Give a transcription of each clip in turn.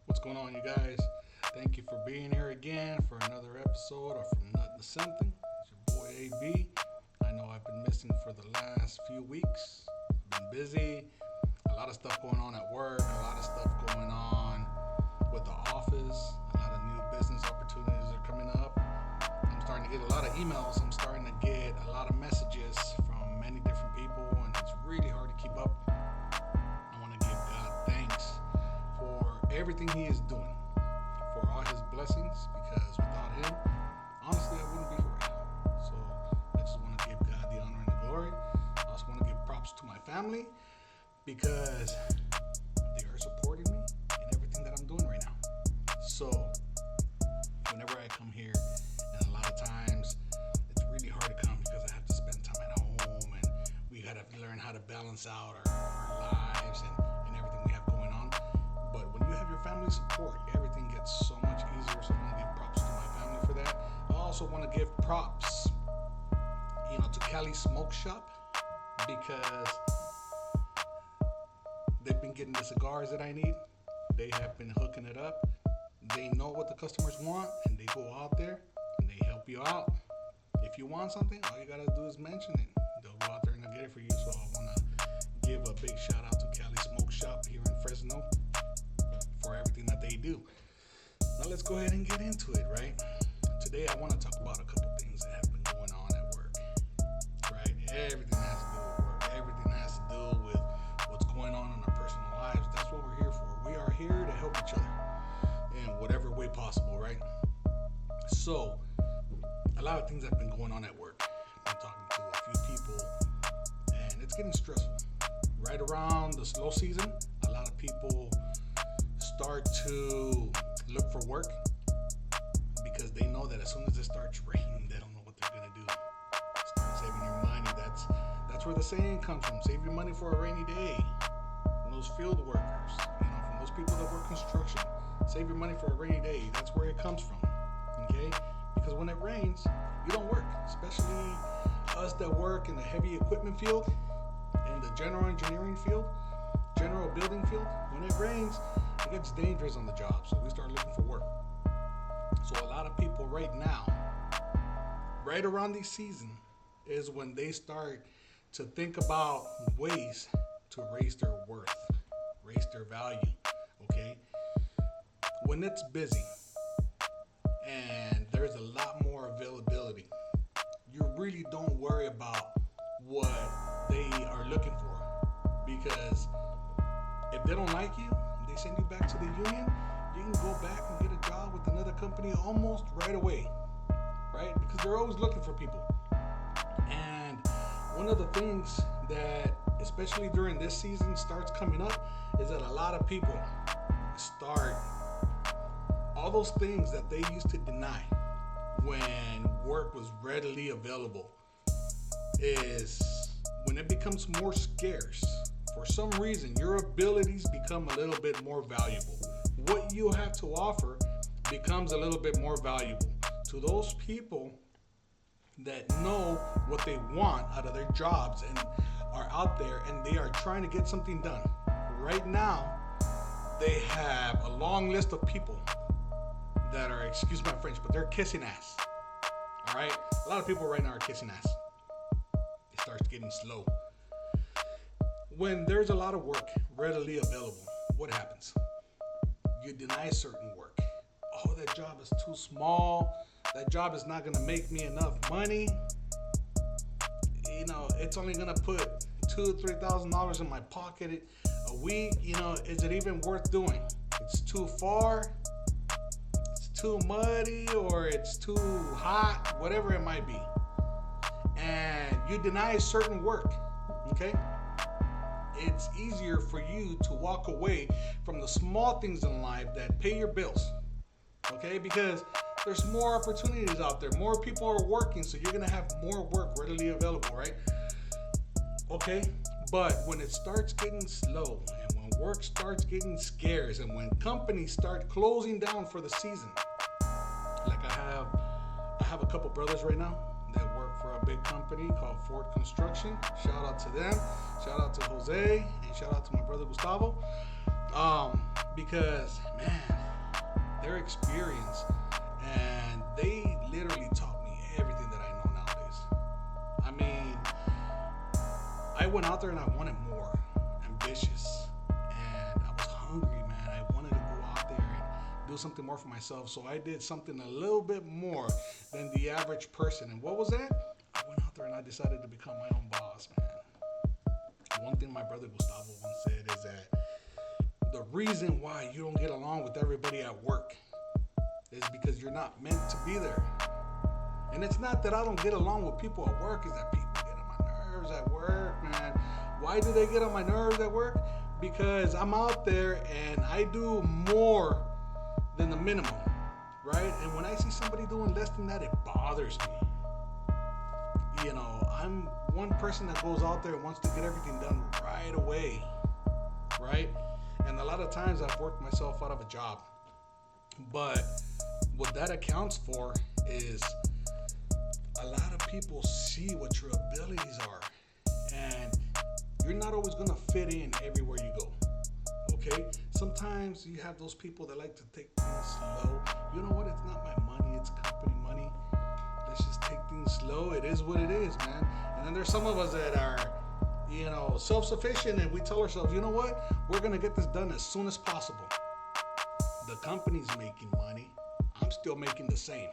What's going on, you guys? Thank you for being here again for another episode of From Nothing to Something. It's your boy AB. I know I've been missing for the last few weeks. I've been busy. A lot of stuff going on at work. A lot of stuff going on with the office. A lot of new business opportunities are coming up. I'm starting to get a lot of emails. I'm starting to get a lot of messages from many different people, and it's really hard to keep up. I want to give God thanks for everything He is doing, for all His blessings, because without Him, honestly, I wouldn't be here right now. So I just want to give God the honor and the glory. I also want to give props to my family because they are supporting me in everything that I'm doing right now. So whenever I come here, and a lot of times it's really hard to come because I have to spend time at home, and we got to learn how to balance out our lives and everything we have going on. But when you have your family support, everything gets so much easier. So I want to give props to my family for that. I also want to give props, to Cali Smoke Shop, because they've been getting the cigars that I need. They have been hooking it up. They know what the customers want, and they go out there and they help you out. If you want something, all you gotta do is mention it. They'll go out there and they'll get it for you. So I wanna give a big shout out to Cali Smoke Shop here in Fresno for everything that they do. Now let's go ahead and get into it, right? Today I want to talk about a couple things that have been going on at work, right? Everything has to do with work. Everything has to do with what's going on in our personal lives. That's what we're here for. We are here to help each other in whatever way possible, right? So, a lot of things have been going on at work. I'm talking to a few people, and it's getting stressful. Right around the slow season, a lot of people start to look for work because they know that as soon as it starts raining, they don't know what they're gonna do. Start saving your money. That's where the saying comes from. Save your money for a rainy day. From those field workers, from those people that work construction. Save your money for a rainy day. That's where it comes from. Okay? Because when it rains, you don't work. Especially us that work in the heavy equipment field, in the general engineering field, general building field. When it rains, it gets dangerous on the job. So we start looking for work. So a lot of people right now, right around this season, is when they start to think about ways to raise their worth, raise their value. Okay? When it's busy and there's a lot more availability, you really don't worry about what they are looking for, because if they don't like you, they send you back to the union, you can go back and get a job with another company almost right away, right? Because they're always looking for people. And one of the things that, especially during this season, starts coming up is that a lot of people start all those things that they used to deny when work was readily available, is when it becomes more scarce. For some reason, your abilities become a little bit more valuable. What you have to offer becomes a little bit more valuable to those people that know what they want out of their jobs and are out there and they are trying to get something done. Right now, they have a long list of people that are, excuse my French, but they're kissing ass. All right? A lot of people right now are kissing ass. It starts getting slow. When there's a lot of work readily available, what happens? You deny certain work. Oh, that job is too small. That job is not going to make me enough money. It's only going to put $2,000 to $3,000 in my pocket a week. Is it even worth doing? It's too far. It's too muddy, or it's too hot, whatever it might be. And you deny certain work, okay? It's easier for you to walk away from the small things in life that pay your bills, okay? Because there's more opportunities out there. More people are working, so you're going to have more work readily available, right? Okay? But when it starts getting slow, and when work starts getting scarce, and when companies start closing down for the season, like I have a couple brothers right now that work for a big company called Ford Construction. Shout out to them. Shout out to Jose, and shout out to my brother Gustavo. Because, man, their experience, and they literally taught me everything that I know nowadays. I mean, I went out there and I wanted more, ambitious, and I was hungry, man. I wanted to go out there and do something more for myself. So I did something a little bit more than the average person. And what was that? I went out there and I decided to become my own boss, man. One thing my brother Gustavo once said is that the reason why you don't get along with everybody at work is because you're not meant to be there. And it's not that I don't get along with people at work, it's that people get on my nerves at work, man. Why do they get on my nerves at work? Because I'm out there and I do more than the minimum, right? And when I see somebody doing less than that, it bothers me. You know, I'm one person that goes out there and wants to get everything done right away, right? And a lot of times I've worked myself out of a job. But what that accounts for is a lot of people see what your abilities are. And you're not always going to fit in everywhere you go. Okay? Sometimes you have those people that like to take things slow. You know what? It's not my money, it's company money. Let's just take things slow. It is what it is, man. And then there's some of us that are, you know, self-sufficient, and we tell ourselves, you know what? We're going to get this done as soon as possible. The company's making money. I'm still making the same.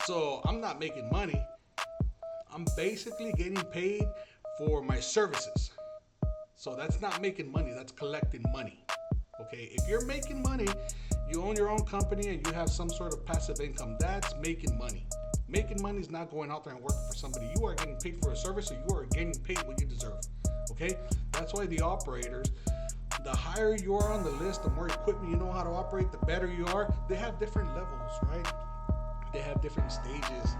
So I'm not making money. I'm basically getting paid for my services. So that's not making money, that's collecting money. Okay, if you're making money, you own your own company and you have some sort of passive income, that's making money. Making money is not going out there and working for somebody. You are getting paid for a service, so you are getting paid what you deserve. Okay, that's why the operators, the higher you are on the list, the more equipment you know how to operate, the better you are. They have different levels, right? They have different stages.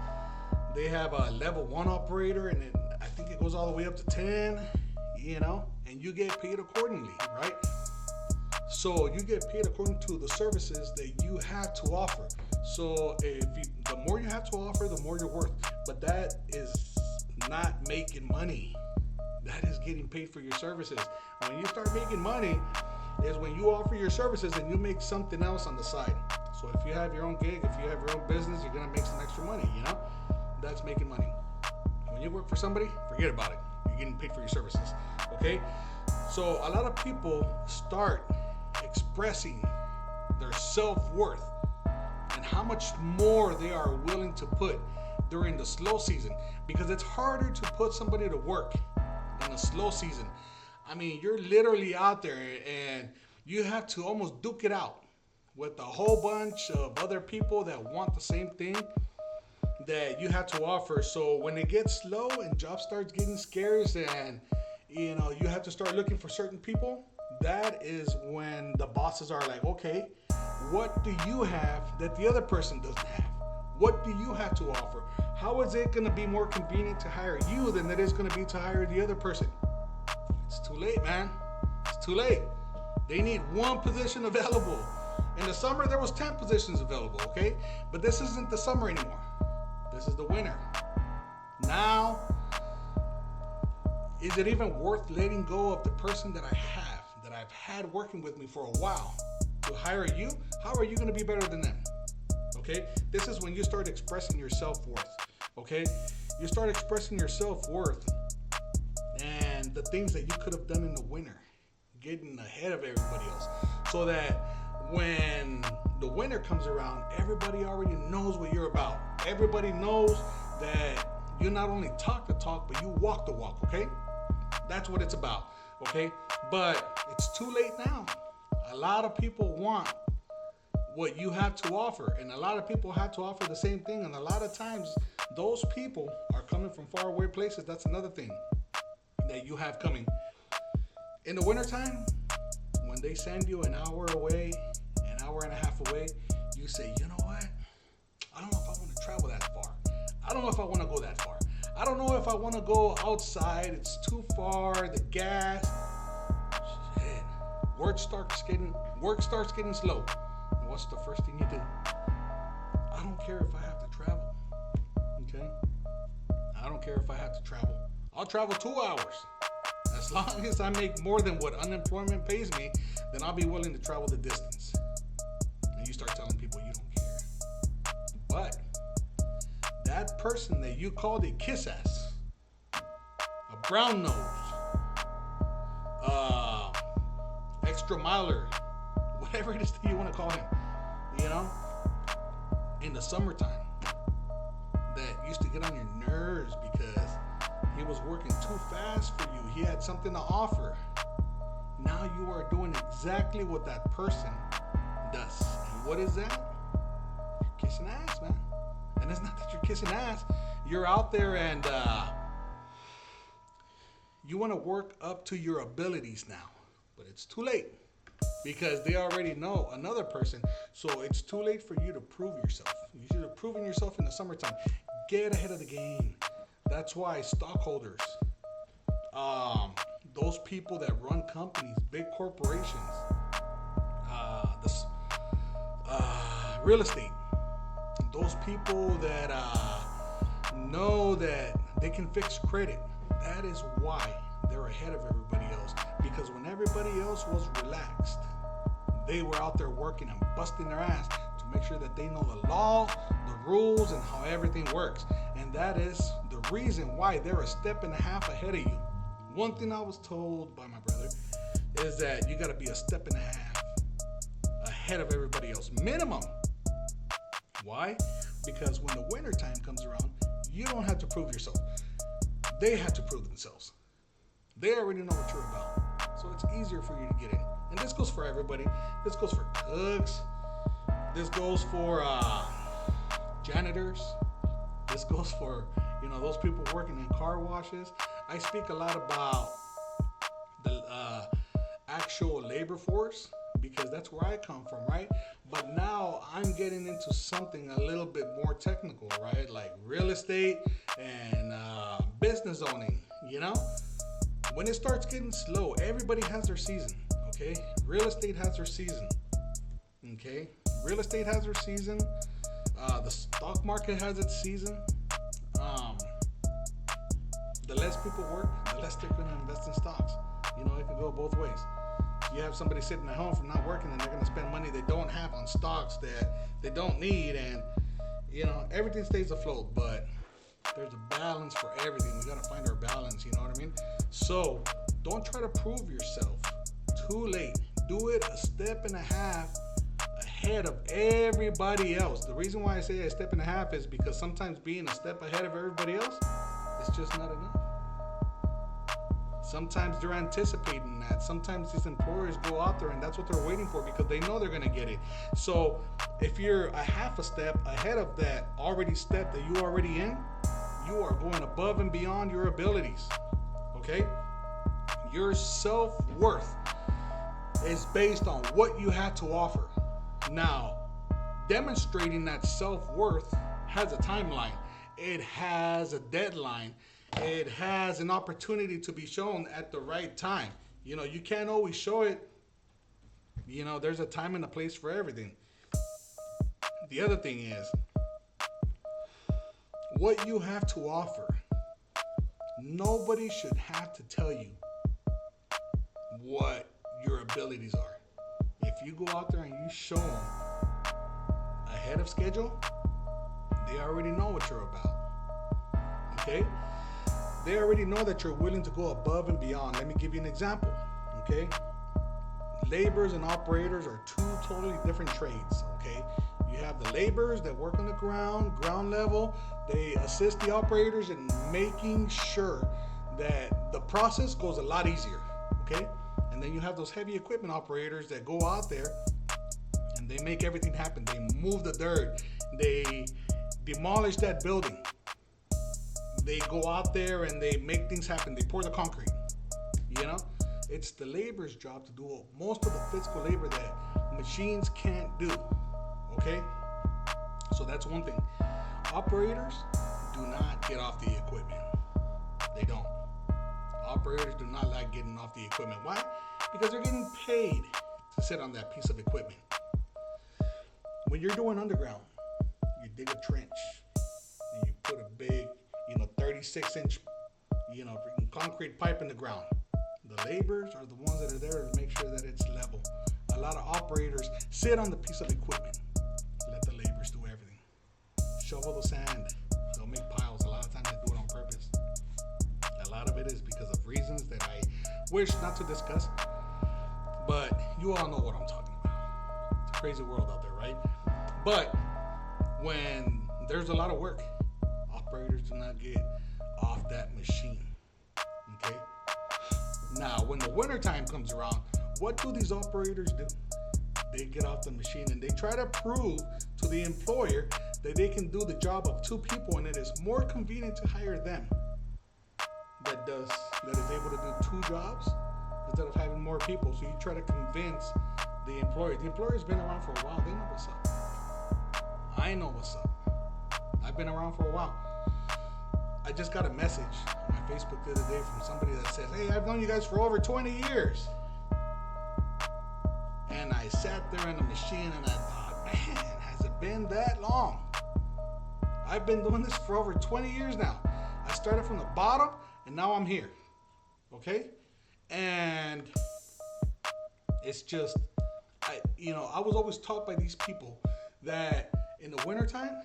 They have a level 1 operator, and then I think it goes all the way up to 10, you know, and you get paid accordingly, right? So you get paid according to the services that you have to offer. So the more you have to offer, the more you're worth. But that is not making money. That is getting paid for your services. When you start making money is when you offer your services and you make something else on the side. So if you have your own gig, if you have your own business, you're gonna make some extra money, you know? That's making money. When you work for somebody, forget about it. You're getting paid for your services, okay? So a lot of people start expressing their self-worth and how much more they are willing to put during the slow season, because it's harder to put somebody to work in a slow season. I mean, you're literally out there and you have to almost duke it out with a whole bunch of other people that want the same thing that you have to offer. So when it gets slow and job starts getting scarce and you know you have to start looking for certain people, that is when the bosses are like, okay, what do you have that the other person doesn't have? What do you have to offer? How is it going to be more convenient to hire you than it is going to be to hire the other person? It's too late, man. It's too late. They need one position available. In the summer, there was 10 positions available, okay? But this isn't the summer anymore. This is the winter. Now, is it even worth letting go of the person that I have, that I've had working with me for a while, to hire you? How are you going to be better than them? Okay? This is when you start expressing your self-worth, okay? You start expressing your self-worth and the things that you could have done in the winter, getting ahead of everybody else, so that when the winter comes around, everybody already knows what you're about. Everybody knows that you not only talk the talk, but you walk the walk, okay? That's what it's about, okay? But it's too late now. A lot of people want what you have to offer, and a lot of people have to offer the same thing, and a lot of times those people are coming from far away places. That's another thing that you have coming. In the wintertime, when they send you an hour away, an hour and a half away, you say, you know what? I don't know if I want to travel that far. I don't know if I want to go that far. I don't know if I want to go outside. It's too far, the gas. Shit. Work starts getting slow. And what's the first thing you do? I don't care if I have to travel. Okay? I don't care if I have to travel. I'll travel 2 hours. As long as I make more than what unemployment pays me, then I'll be willing to travel the distance. you start telling people you don't care. But that person that you called a kiss ass, a brown nose, extra miler, whatever it is that you want to call him, you know, in the summertime, that used to get on your nerves because he was working too fast for you. He had something to offer. Now you are doing exactly what that person does. And what is that? You're kissing ass, man. And it's not that you're kissing ass. You're out there and you want to work up to your abilities now. But it's too late because they already know another person. So it's too late for you to prove yourself. You should have proven yourself in the summertime. Get ahead of the game. That's why stockholders, those people that run companies, big corporations, real estate, those people that know that they can fix credit, that is why they're ahead of everybody else. Because when everybody else was relaxed, they were out there working and busting their ass to make sure that they know the law, the rules, and how everything works. And that is the reason why they're a step and a half ahead of you. One thing I was told by my brother is that you got to be a step and a half ahead of everybody else, minimum. Why? Because when the winter time comes around, you don't have to prove yourself. They have to prove themselves. They already know what you're about. So it's easier for you to get in. And this goes for everybody. This goes for cooks. This goes for janitors. This goes for, those people working in car washes. I speak a lot about the actual labor force because that's where I come from, right? But now I'm getting into something a little bit more technical, right? Like real estate and business owning, When it starts getting slow, everybody has their season, okay? Real estate has their season, okay? Real estate has their season. The stock market has its season. The less people work, the less they're going to invest in stocks. It can go both ways. You have somebody sitting at home from not working and they're going to spend money they don't have on stocks that they don't need, and everything stays afloat, but there's a balance for everything. We got to find our balance, you know what I mean? So don't try to prove yourself too late. Do it a step and a half ahead of everybody else. The reason why I say a step and a half is because sometimes being a step ahead of everybody else is just not enough. Sometimes they're anticipating that. Sometimes these employers go out there and that's what they're waiting for because they know they're going to get it. So if you're a half a step ahead of that already step that you're already in, you are going above and beyond your abilities. Okay? Your self-worth is based on what you have to offer. Now, demonstrating that self-worth has a timeline. It has a deadline. It has an opportunity to be shown at the right time. You can't always show it. There's a time and a place for everything. The other thing is, what you have to offer, nobody should have to tell you what your abilities are. If you go out there and you show them ahead of schedule, they already know what you're about. Okay? They already know that you're willing to go above and beyond. Let me give you an example. Okay? Laborers and operators are two totally different trades. Okay? You have the laborers that work on the ground level. They assist the operators in making sure that the process goes a lot easier. Okay? And then you have those heavy equipment operators that go out there and they make everything happen. They move the dirt. They demolish that building. They go out there and they make things happen. They pour the concrete. It's the laborer's job to do most of the physical labor that machines can't do. Okay? So that's one thing. Operators do not get off the equipment. They don't. Operators do not like getting off the equipment. Why? Because they're getting paid to sit on that piece of equipment. When you're doing underground, you dig a trench and you put a big 36-inch, concrete pipe in the ground. The laborers are the ones that are there to make sure that it's level. a lot of operators sit on the piece of equipment. Let the laborers do everything. Shovel the sand. They'll make piles. A lot of times they do it on purpose. A lot of it is because of reasons that I wish not to discuss. But you all know what I'm talking about. It's a crazy world out there, right? But when there's a lot of work, operators do not get off that machine. Okay? Now, when the winter time comes around, what do these operators do? They get off the machine and they try to prove to the employer that they can do the job of two people, and it is more convenient to hire them that is able to do two jobs instead of having more people. So you try to convince the employer. The employer's been around for a while. They know what's up. I know what's up. I've been around for a while. I just got a message on my Facebook the other day from somebody that says, hey, I've known you guys for over 20 years. And I sat there in the machine and I thought, man, has it been that long? I've been doing this for over 20 years now. I started from the bottom and now I'm here. Okay? And it's just, I was always taught by these people that in the wintertime,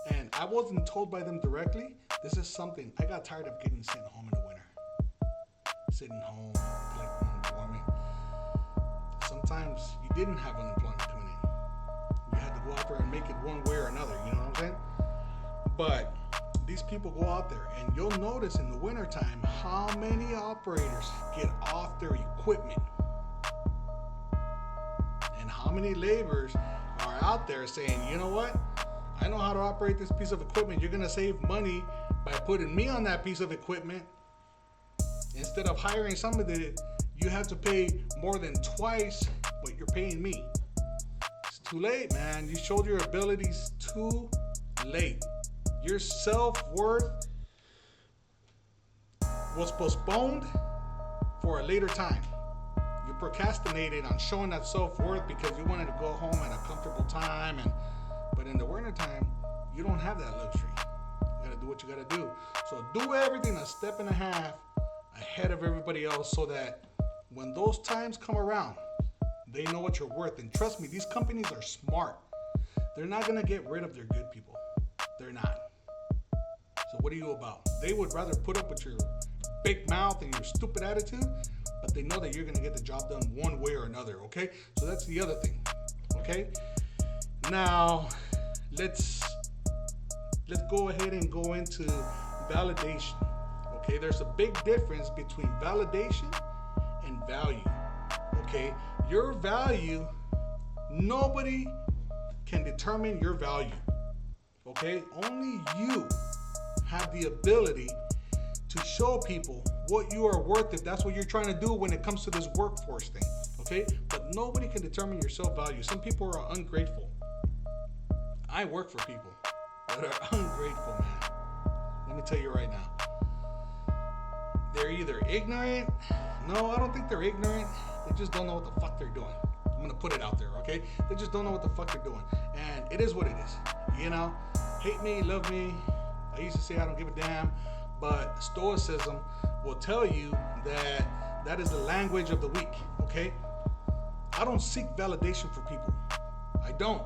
and I wasn't told by them directly, this is something, I got tired of getting sent home in the winter. Sitting home, collecting unemployment. Sometimes you didn't have unemployment coming in. You had to go out there and make it one way or another, you know what I'm saying? But these people go out there and you'll notice in the wintertime how many operators get off their equipment. And how many laborers are out there saying, you know what? I know how to operate this piece of equipment. You're going to save money by putting me on that piece of equipment. Instead of hiring somebody that you have to pay more than twice what you're paying me. It's too late, man. You showed your abilities too late. Your self-worth was postponed for a later time. You procrastinated on showing that self-worth because you wanted to go home at a comfortable time, but in the winter time, you don't have that luxury. You gotta do what you gotta do. So do everything a step and a half ahead of everybody else so that when those times come around, they know what you're worth. And trust me, these companies are smart. They're not gonna get rid of their good people. They're not. So what are you about? They would rather put up with your big mouth and your stupid attitude, but they know that you're gonna get the job done one way or another, okay? So that's the other thing, okay? Now, let's go ahead and go into validation, okay? There's a big difference between validation and value, okay? Your value, nobody can determine your value, okay? Only you have the ability to show people what you are worth if that's what you're trying to do when it comes to this workforce thing, okay? But nobody can determine your self-value. Some people are ungrateful. I work for people that are ungrateful, man. Let me tell you right now. They're either ignorant. No, I don't think they're ignorant. They just don't know what the fuck they're doing. I'm gonna put it out there, okay? They just don't know what the fuck they're doing. And it is what it is. You know? Hate me, love me. I used to say I don't give a damn. But Stoicism will tell you that that is the language of the weak, okay? I don't seek validation for people. I don't.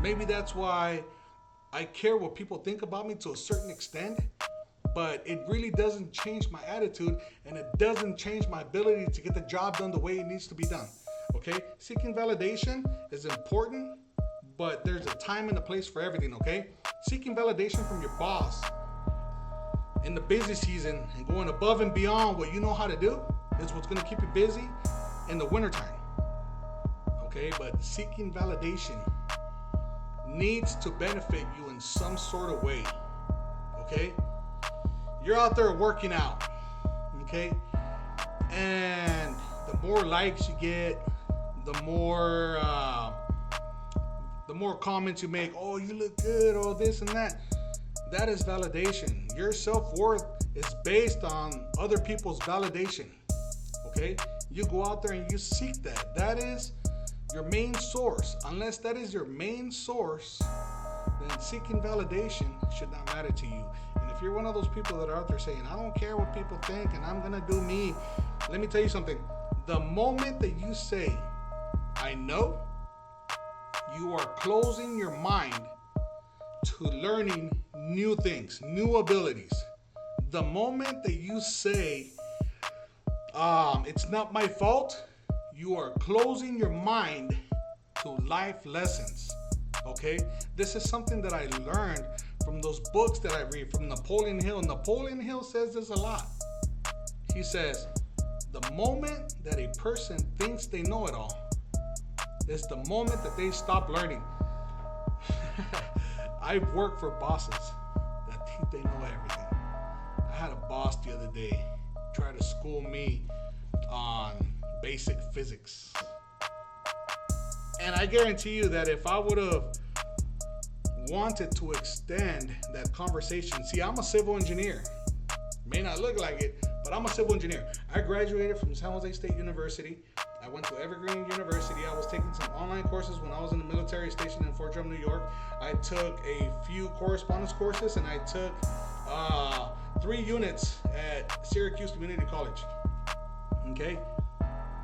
Maybe that's why I care what people think about me to a certain extent, but it really doesn't change my attitude and it doesn't change my ability to get the job done the way it needs to be done, okay? Seeking validation is important, but there's a time and a place for everything, okay? Seeking validation from your boss in the busy season and going above and beyond what you know how to do is what's gonna keep you busy in the wintertime, okay? But seeking validation needs to benefit you in some sort of way, okay? You're out there working out, okay? And the more likes you get, the more comments you make, oh, you look good, oh, this and that. That is validation. Your self-worth is based on other people's validation, okay? You go out there and you seek that. That is your main source. Unless that is your main source, then seeking validation should not matter to you. And if you're one of those people that are out there saying, I don't care what people think and I'm gonna do me, let me tell you something. The moment that you say I know you are closing your mind to learning new things, new abilities. The moment that you say, it's not my fault, you are closing your mind to life lessons. Okay? This is something that I learned from those books that I read from Napoleon Hill. Napoleon Hill says this a lot. He says, the moment that a person thinks they know it all is the moment that they stop learning. I've worked for bosses that think they know everything. I had a boss the other day try to school me on basic physics. And I guarantee you that if I would have wanted to extend that conversation, see, I'm a civil engineer. May not look like it, but I'm a civil engineer. I graduated from San Jose State University. I went to Evergreen University. I was taking some online courses when I was in the military station in Fort Drum, New York. I took a few correspondence courses, and I took 3 units at Syracuse Community College. Okay?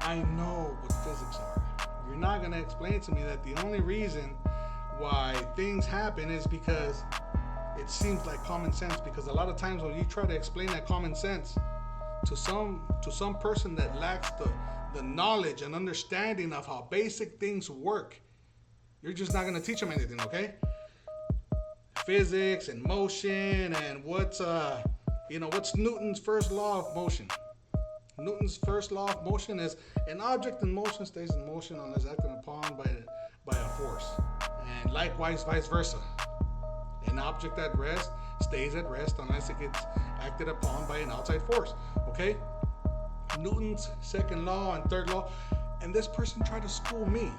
I know what physics are. You're not going to explain to me that the only reason why things happen is because it seems like common sense. Because a lot of times when you try to explain that common sense to some person that lacks the knowledge and understanding of how basic things work, you're just not going to teach them anything, okay? Physics and motion and what's Newton's first law of motion? Newton's first law of motion is an object in motion stays in motion unless acted upon by a force. And likewise, vice versa. An object at rest stays at rest unless it gets acted upon by an outside force. Okay? Newton's second law and third law. And this person tried to school me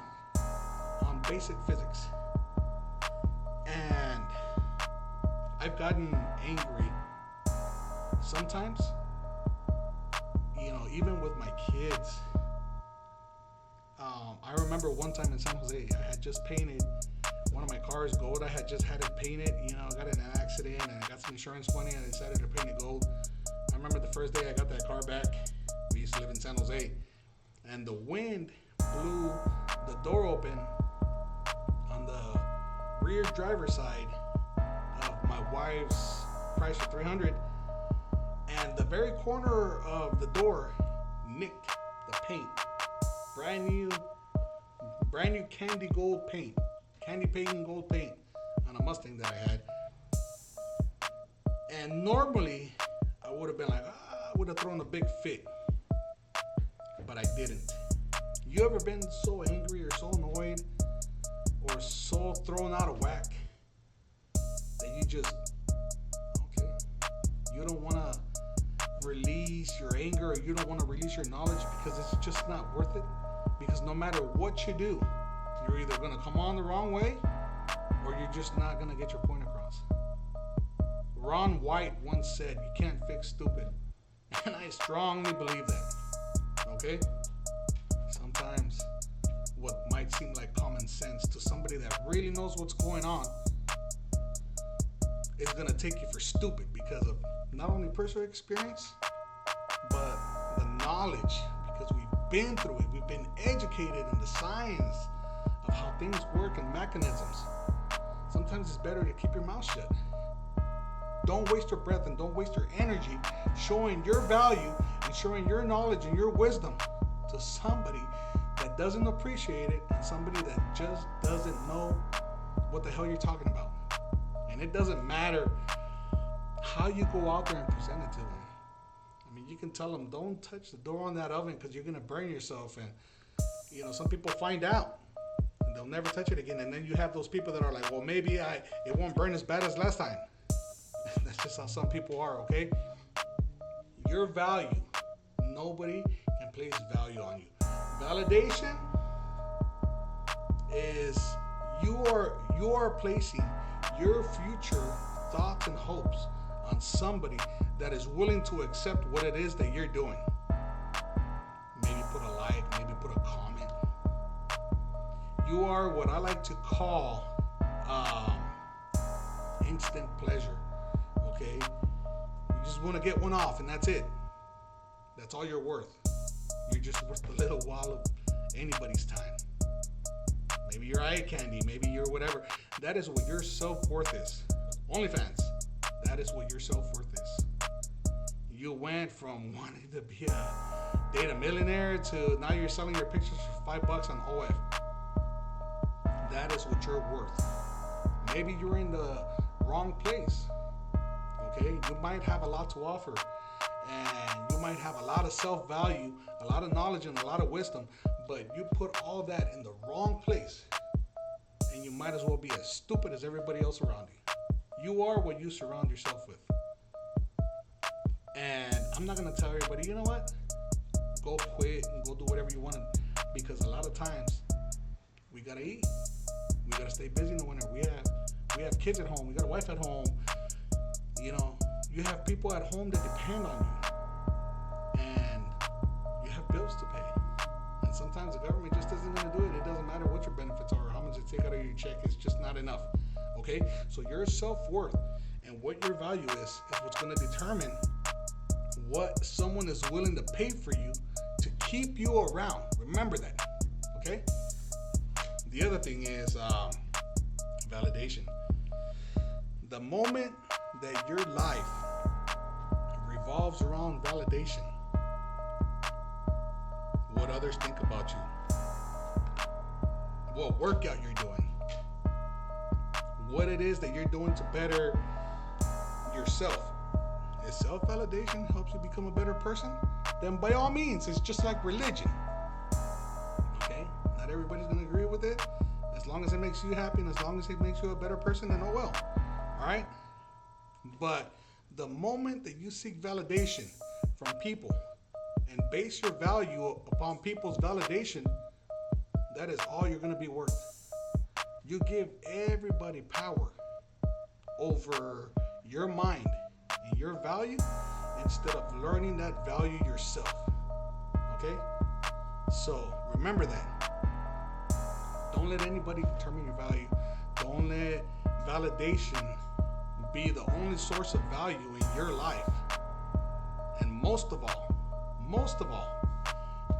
on basic physics. And I've gotten angry sometimes. Even with my kids. I remember one time in San Jose, I had just painted one of my cars gold. I had just had it painted. I got in an accident and I got some insurance money and I decided to paint it gold. I remember the first day I got that car back. We used to live in San Jose. And the wind blew the door open on the rear driver's side of my wife's Chrysler 300. And the very corner of the door nicked the paint. Brand new candy paint gold paint on a Mustang that I had. And normally I would have been like, I would have thrown a big fit, but I didn't. You ever been so angry or so annoyed or so thrown out of whack that you just, you don't want to release your anger, or you don't want to release your knowledge because it's just not worth it? Because no matter what you do, you're either going to come on the wrong way or you're just not going to get your point across. Ron White once said, you can't fix stupid. And I strongly believe that. Okay? Sometimes what might seem like common sense to somebody that really knows what's going on is going to take you for stupid because of not only personal experience, but the knowledge, because we've been through it. We've been educated in the science of how things work and mechanisms. Sometimes it's better to keep your mouth shut. Don't waste your breath and don't waste your energy showing your value and showing your knowledge and your wisdom to somebody that doesn't appreciate it and somebody that just doesn't know what the hell you're talking about. And it doesn't matter how you go out there and present it to them. I mean, you can tell them, don't touch the door on that oven because you're going to burn yourself. And, some people find out and they'll never touch it again. And then you have those people that are like, well, maybe it won't burn as bad as last time. That's just how some people are, okay? Your value, nobody can place value on you. Validation is you are placing your future thoughts and hopes on somebody that is willing to accept what it is that you're doing. Maybe put a like, maybe put a comment. You are what I like to call instant pleasure. Okay? You just want to get one off and that's it. That's all you're worth. You're just worth a little while of anybody's time. maybe you're eye candy, maybe you're whatever. That is what your self-worth is. OnlyFans, that is what your self-worth is. You went from wanting to be date a millionaire to now you're selling your pictures for $5 on OF. That is what you're worth. Maybe you're in the wrong place. Okay, you might have a lot to offer, and you might have a lot of self-value, a lot of knowledge, and a lot of wisdom, but you put all that in the wrong place, and you might as well be as stupid as everybody else around you. You are what you surround yourself with. And I'm not gonna tell everybody, you know what? Go quit and go do whatever you want, because a lot of times we gotta eat, we gotta stay busy in the winter. We have kids at home, we got a wife at home. You know, you have people at home that depend on you, and you have bills to pay. And sometimes the government just isn't going to do it. It doesn't matter what your benefits are or how much they take out of your check. It's just not enough. Okay? So your self-worth and what your value is what's going to determine what someone is willing to pay for you to keep you around. Remember that. Okay? The other thing is validation. The moment that your life revolves around validation, what others think about you, what workout you're doing, what it is that you're doing to better yourself. If self-validation helps you become a better person, then by all means, it's just like religion. Okay? Not everybody's going to agree with it. As long as it makes you happy and as long as it makes you a better person, then oh well. All right? But the moment that you seek validation from people and base your value upon people's validation, that is all you're going to be worth. You give everybody power over your mind and your value instead of learning that value yourself. Okay? So remember that. Don't let anybody determine your value. Don't let validation be the only source of value in your life. And most of all,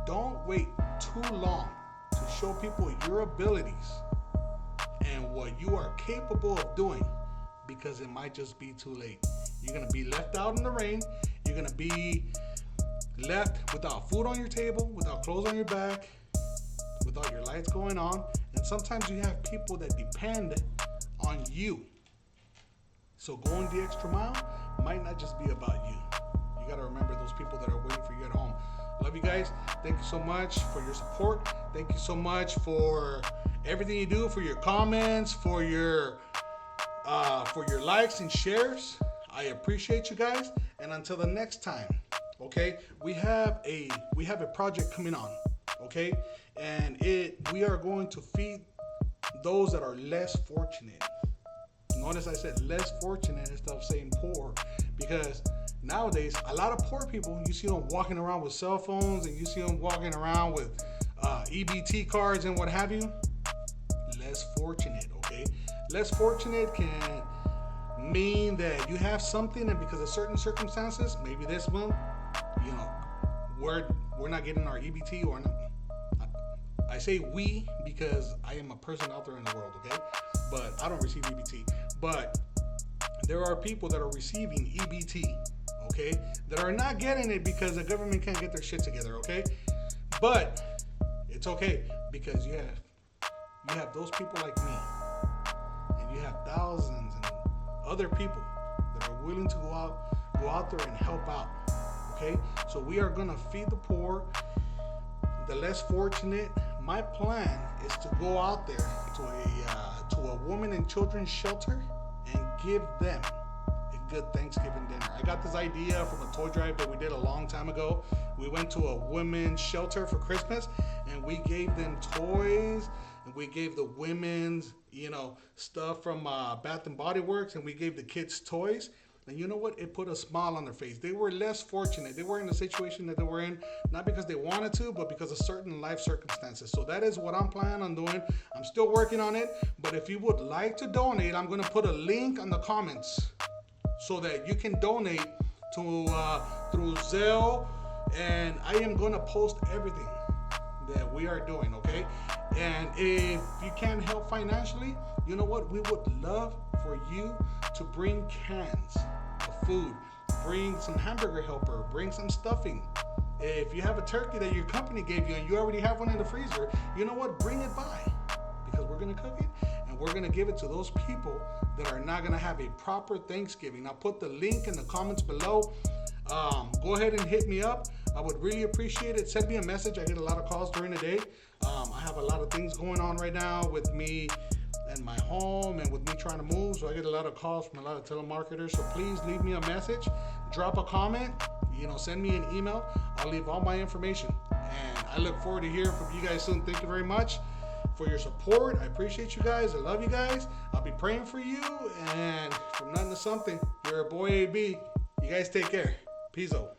don't wait too long to show people your abilities and what you are capable of doing, because it might just be too late. You're going to be left out in the rain. You're going to be left without food on your table, without clothes on your back, without your lights going on. And sometimes you have people that depend on you. So going the extra mile might not just be about you. You got to remember those people that are waiting for you at home. Love you guys. Thank you so much for your support. Thank you so much for everything you do, for your comments, for your likes and shares. I appreciate you guys. And until the next time, okay, we have a project coming on, okay, and we are going to feed those that are less fortunate. Notice I said less fortunate instead of saying poor, because nowadays a lot of poor people, you see them walking around with cell phones and you see them walking around with EBT cards and what have you. Less fortunate, okay? Less fortunate can mean that you have something, and because of certain circumstances, maybe this month, you know, we're not getting our EBT, or not. I say we because I am a person out there in the world, okay? But I don't receive EBT. But there are people that are receiving EBT, okay, that are not getting it because the government can't get their shit together, okay? But it's okay, because you have those people like me, and you have thousands and other people that are willing to go out there and help out, okay? So we are gonna feed the poor, the less fortunate. My plan is to go out there to a women and children's shelter and give them a good Thanksgiving dinner. I got this idea from a toy drive that we did a long time ago. We went to a women's shelter for Christmas, and we gave them toys, and we gave the women's, stuff from Bath and Body Works, and we gave the kids toys. And you know what? It put a smile on their face. They were less fortunate. They were in the situation that they were in, not because they wanted to, but because of certain life circumstances. So that is what I'm planning on doing. I'm still working on it. But if you would like to donate, I'm going to put a link on the comments so that you can donate to through Zelle. And I am going to post everything, that we are doing, okay? And if you can't help financially, you know what? We would love for you to bring cans of food, bring some hamburger helper, bring some stuffing. If you have a turkey that your company gave you and you already have one in the freezer, you know what? Bring it by, because we're gonna cook it and we're gonna give it to those people that are not gonna have a proper Thanksgiving. I'll put the link in the comments below. Go ahead and hit me up. I would really appreciate it. Send me a message. I get a lot of calls during the day. I have a lot of things going on right now with me and my home and with me trying to move. So I get a lot of calls from a lot of telemarketers. So please leave me a message, drop a comment, send me an email. I'll leave all my information. And I look forward to hearing from you guys soon. Thank you very much for your support. I appreciate you guys. I love you guys. I'll be praying for you. And from nothing to something, you're a boy AB. You guys take care. Peace out.